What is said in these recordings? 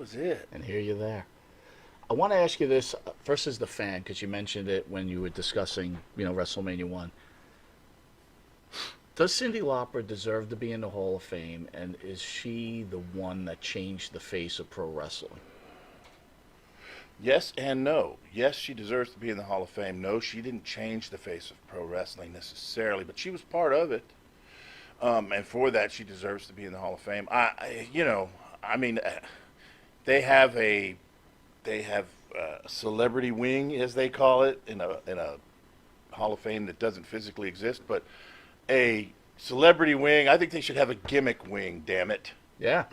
was it. And here you're there. I want to ask you this first as the fan, because you mentioned it when you were discussing, WrestleMania 1. Does Cindi Lauper deserve to be in the Hall of Fame, and is she the one that changed the face of pro wrestling? Yes and no. Yes, she deserves to be in the Hall of Fame. No, she didn't change the face of pro wrestling necessarily, but she was part of it. And for that, she deserves to be in the Hall of Fame. I mean, they have a they have a celebrity wing, as they call it, in a Hall of Fame that doesn't physically exist, but a celebrity wing. I think they should have a gimmick wing. Damn it, Yeah,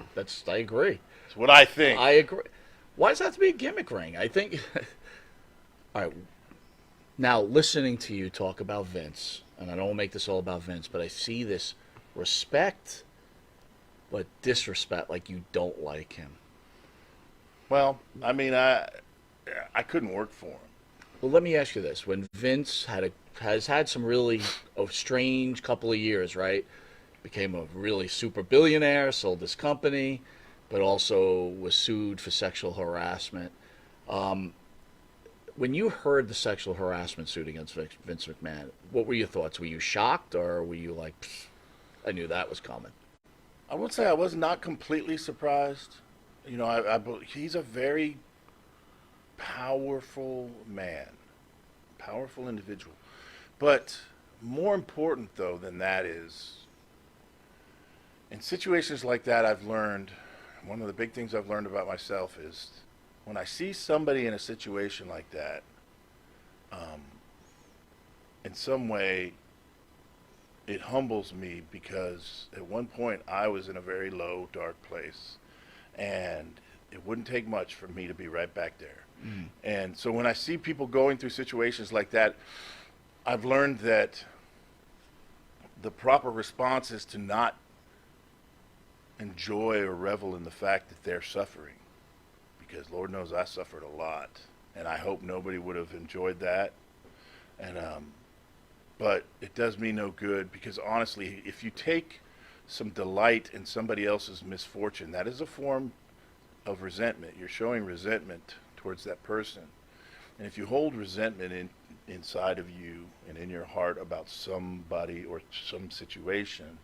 I agree. that's what I think. I agree. Why does that have to be a gimmick ring? I think. All right. Now, listening to you talk about Vince, and I don't want to make this all about Vince, but I see this respect, but disrespect, like you don't like him. Well, I mean, I couldn't work for him. Well, let me ask you this: when Vince has had some really strange couple of years, right? Became a really super billionaire, sold his company, but also was sued for sexual harassment. When you heard the sexual harassment suit against Vince McMahon, what were your thoughts? Were you shocked, or were you like, I knew that was coming? I would say I was not completely surprised. He's a very powerful man, powerful individual. But more important, though, than that is, in situations like that, I've learned, one of the big things I've learned about myself is when I see somebody in a situation like that, in some way, it humbles me because at one point I was in a very low, dark place, and it wouldn't take much for me to be right back there. And so when I see people going through situations like that, I've learned that the proper response is to not enjoy or revel in the fact that they're suffering, because Lord knows I suffered a lot, and I hope nobody would have enjoyed that. And but it does me no good, because honestly, if you take some delight in somebody else's misfortune, that is a form of resentment. You're showing resentment towards that person. And if you hold resentment inside of you and in your heart about somebody or some situation,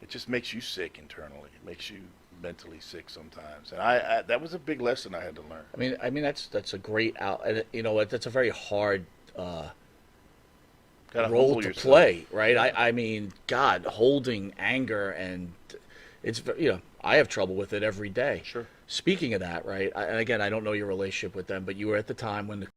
it just makes you sick internally. It makes you mentally sick sometimes. And I that was a big lesson I had to learn. I mean that's a great out. And you know what? That's a very hard Gotta role humble to yourself. play, right? I mean, God, holding anger, and it's I have trouble with it every day. Sure. Speaking of that, right? And again, I don't know your relationship with them, but you were at the time when the